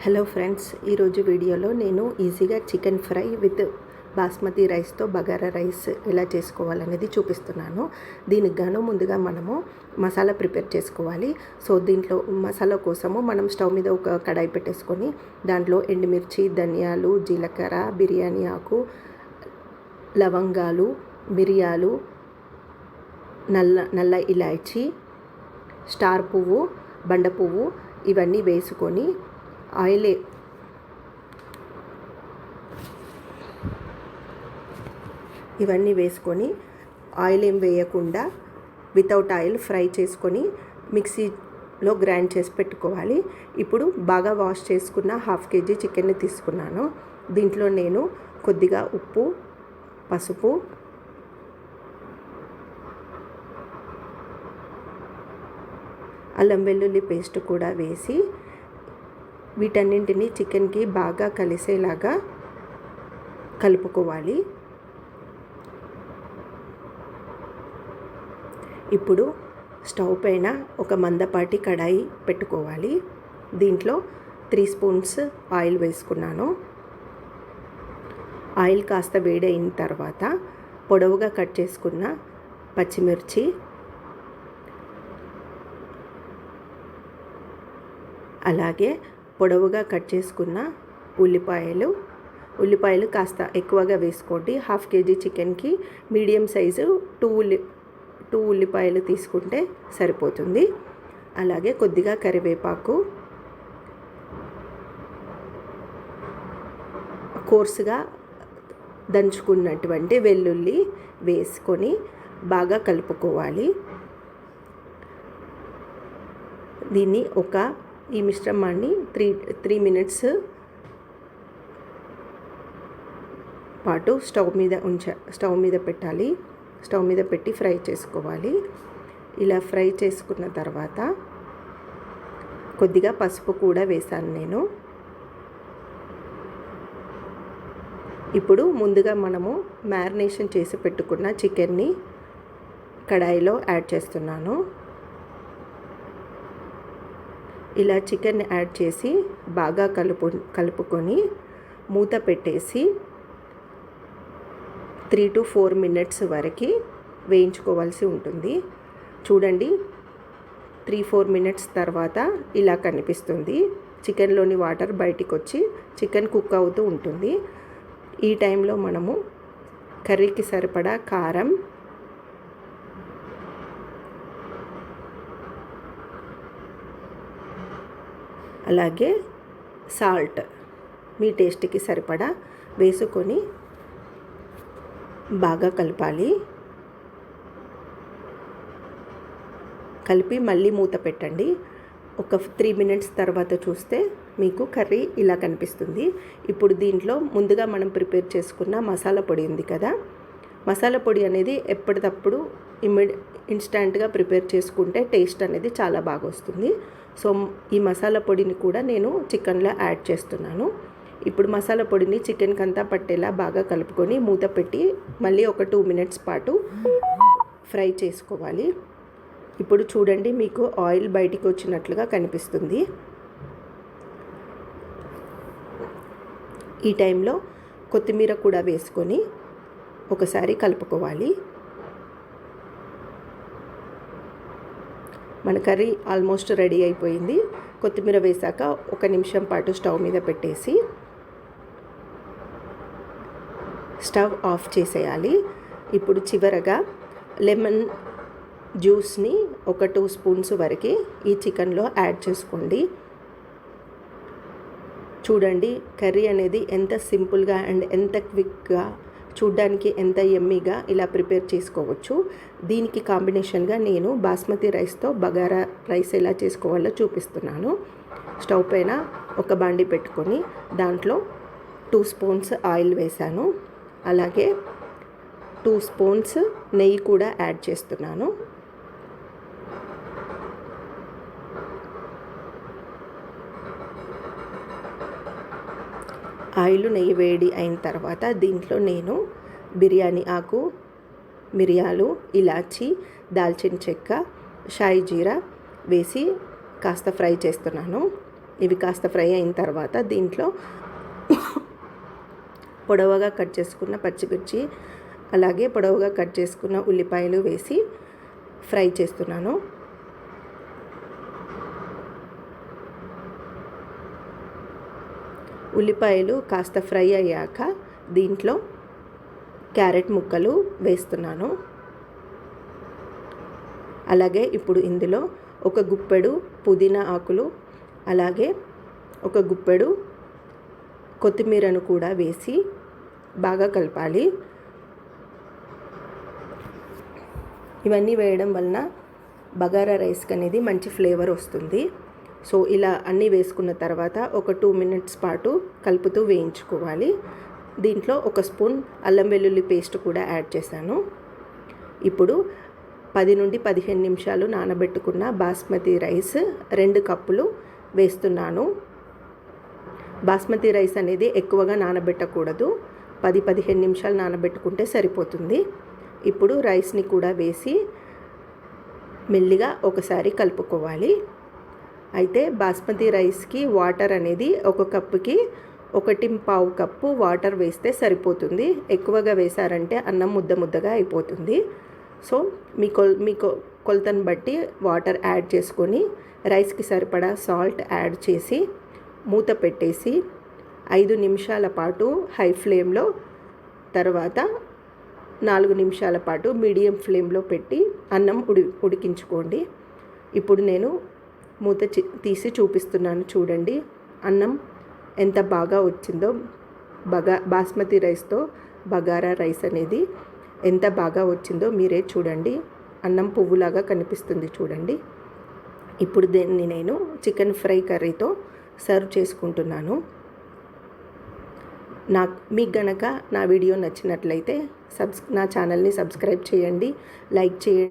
Hello friends, ఈరోజు వీడియోలో నేను ఈజీగా చికెన్ ఫ్రై విత్ బాస్మతి రైస్తో బగారా రైస్ ఎలా చేసుకోవాలనేది చూపిస్తున్నాను. దీనికి గాను ముందుగా మనము మసాలా ప్రిపేర్ చేసుకోవాలి. సో దీంట్లో మసాలా కోసము మనం స్టవ్ మీద ఒక కడాయి పెట్టేసుకొని దాంట్లో ఎండుమిర్చి, ధనియాలు, జీలకర్ర, బిర్యానీ ఆకు, లవంగాలు, మిరియాలు, నల్ల ఇలాచీ, స్టార్ పువ్వు, బండ పువ్వు ఇవన్నీ వేసుకొని ఆయిల్ ఏం వేయకుండా వితౌట్ ఆయిల్ ఫ్రై చేసుకొని మిక్సీలో గ్రైండ్ చేసి పెట్టుకోవాలి. ఇప్పుడు బాగా వాష్ చేసుకున్న 1/2 kg చికెన్ని తీసుకున్నాను. దీంట్లో నేను కొద్దిగా ఉప్పు, పసుపు, అల్లం వెల్లుల్లి పేస్ట్ కూడా వేసి వీటన్నింటినీ చికెన్కి బాగా కలిసేలాగా కలుపుకోవాలి. ఇప్పుడు స్టవ్ పైన ఒక మందపాటి కడాయి పెట్టుకోవాలి. దీంట్లో 3 స్పూన్స్ ఆయిల్ వేసుకున్నాను. ఆయిల్ కాస్త వేడైన తర్వాత పొడవుగా కట్ చేసుకున్న పచ్చిమిర్చి, అలాగే పొడవుగా కట్ చేసుకున్న ఉల్లిపాయలు కాస్త ఎక్కువగా వేసుకోండి. 1/2 kg చికెన్కి మీడియం సైజు 2 ఉల్లిపాయలు తీసుకుంటే సరిపోతుంది. అలాగే కొద్దిగా కరివేపాకు, కోర్సుగా దంచుకున్నటువంటి వెల్లుల్లి వేసుకొని బాగా కలుపుకోవాలి. ఈ మిశ్రమాన్ని 3 మినిట్స్ పాటు స్టవ్ మీద పెట్టాలి. స్టవ్ మీద పెట్టి ఫ్రై చేసుకోవాలి. ఇలా ఫ్రై చేసుకున్న తర్వాత కొద్దిగా పసుపు కూడా వేసాను నేను. ఇప్పుడు ముందుగా మనము మ్యారినేషన్ చేసి పెట్టుకున్న చికెన్ని కడాయిలో యాడ్ చేస్తున్నాను. ఇలా చికెన్ యాడ్ చేసి బాగా కలుపుకొని మూత పెట్టేసి 3 to 4 మినిట్స్ వరకు వేయించుకోవాల్సి ఉంటుంది. చూడండి, 3-4 మినిట్స్ తర్వాత ఇలా కనిపిస్తుంది. చికెన్లోని వాటర్ బయటికి వచ్చి చికెన్ కుక్ అవుతూ ఉంటుంది. ఈ టైంలో మనము కర్రీకి సరిపడా కారం, అలాగే సాల్ట్ మీ టేస్ట్కి సరిపడా వేసుకొని బాగా కలపాలి. కలిపి మళ్ళీ మూత పెట్టండి. ఒక 3 మినిట్స్ తర్వాత చూస్తే మీకు కర్రీ ఇలా కనిపిస్తుంది. ఇప్పుడు దీంట్లో ముందుగా మనం ప్రిపేర్ చేసుకున్న మసాలా పొడి ఉంది కదా, మసాలా పొడి అనేది ఎప్పటికప్పుడు ఇన్స్టంట్గా ప్రిపేర్ చేసుకుంటే టేస్ట్ అనేది చాలా బాగా వస్తుంది. సో ఈ మసాలా పొడిని కూడా నేను చికెన్లో యాడ్ చేస్తున్నాను. ఇప్పుడు మసాలా పొడిని చికెన్కి అంతా పట్టేలా బాగా కలుపుకొని మూత పెట్టి మళ్ళీ ఒక 2 మినిట్స్ పాటు ఫ్రై చేసుకోవాలి. ఇప్పుడు చూడండి, మీకు ఆయిల్ బయటికి వచ్చినట్లుగా కనిపిస్తుంది. ఈ టైంలో కొత్తిమీర కూడా వేసుకొని ఒకసారి కలుపుకోవాలి. మన కర్రీ ఆల్మోస్ట్ రెడీ అయిపోయింది. కొత్తిమీర వేసాక 1 నిమిషం పాటు స్టవ్ మీద పెట్టేసి స్టవ్ ఆఫ్ చేసేయాలి. ఇప్పుడు చివరగా లెమన్ జ్యూస్ని ఒక 2 స్పూన్స్ వరకు ఈ చికెన్లో యాడ్ చేసుకోండి. చూడండి, కర్రీ అనేది ఎంత సింపుల్గా అండ్ ఎంత క్విక్గా, చూడ్డానికి ఎంత యమ్మీగా ఇలా ప్రిపేర్ చేసుకోవచ్చు. దీనికి కాంబినేషన్గా నేను బాస్మతి రైస్తో బగారా రైస్ ఎలా చేసుకోవాలో చూపిస్తున్నాను. స్టవ్ పైన ఒక బాండి పెట్టుకొని దాంట్లో 2 స్పూన్స్ ఆయిల్ వేసాను. అలాగే 2 స్పూన్స్ నెయ్యి కూడా యాడ్ చేస్తున్నాను. ఆయిల్, నెయ్యి వేడి అయిన తర్వాత దీంట్లో నేను బిర్యానీ ఆకు, మిరియాలు, ఇలాచీ, దాల్చిన చెక్క, షాయి జీరా వేసి కాస్త ఫ్రై చేస్తున్నాను. ఇవి కాస్త ఫ్రై అయిన తర్వాత దీంట్లో పొడవుగా కట్ చేసుకున్న పచ్చిమిర్చి అలాగే పొడవుగా కట్ చేసుకున్న ఉల్లిపాయలు వేసి ఫ్రై చేస్తున్నాను. ఉల్లిపాయలు కాస్త ఫ్రై అయ్యాక దీంట్లో క్యారెట్ ముక్కలు వేస్తున్నాను. అలాగే ఇప్పుడు ఇందులో ఒక గుప్పెడు పుదీనా ఆకులు అలాగే ఒక గుప్పెడు కొత్తిమీరను కూడా వేసి బాగా కలపాలి. ఇవన్నీ వేయడం వలన బగారా రైస్కి అనేది మంచి ఫ్లేవర్ వస్తుంది. సో ఇలా అన్నీ వేసుకున్న తర్వాత ఒక 2 minutes పాటు కలుపుతూ వేయించుకోవాలి. దీంట్లో ఒక స్పూన్ అల్లం వెల్లుల్లి పేస్ట్ కూడా యాడ్ చేశాను. ఇప్పుడు 10 నుండి 15 నిమిషాలు నానబెట్టుకున్న బాస్మతి రైస్ 2 కప్పులు వేస్తున్నాను. బాస్మతి రైస్ అనేది ఎక్కువగా నానబెట్టకూడదు, 10-15 నిమిషాలు నానబెట్టుకుంటే సరిపోతుంది. ఇప్పుడు రైస్ని కూడా వేసి మెల్లిగా ఒకసారి కలుపుకోవాలి. అయితే బాస్మతి రైస్కి వాటర్ అనేది ఒక కప్పుకి 1.25 కప్పు వాటర్ వేస్తే సరిపోతుంది. ఎక్కువగా వేశారంటే అన్నం ముద్దగా అయిపోతుంది. సో మీ కొలతను బట్టి వాటర్ యాడ్ చేసుకొని రైస్కి సరిపడా సాల్ట్ యాడ్ చేసి మూత పెట్టేసి 5 నిమిషాల పాటు హై ఫ్లేమ్లో, తర్వాత 4 నిమిషాల పాటు మీడియం ఫ్లేమ్లో పెట్టి అన్నం ఉడికించుకోండి. ఇప్పుడు నేను మూత తీసి చూపిస్తున్నాను, చూడండి అన్నం ఎంత బాగా వచ్చిందో. బాస్మతి రైస్తో బగారా రైస్ అనేది ఎంత బాగా వచ్చిందో మీరే చూడండి. అన్నం పువ్వులాగా కనిపిస్తుంది చూడండి. ఇప్పుడు దీన్ని నేను చికెన్ ఫ్రై కర్రీతో సర్వ్ చేసుకుంటున్నాను. మీకు గనక నా వీడియో నచ్చినట్లయితే నా ఛానల్ని సబ్స్క్రైబ్ చేయండి, లైక్ చేయండి.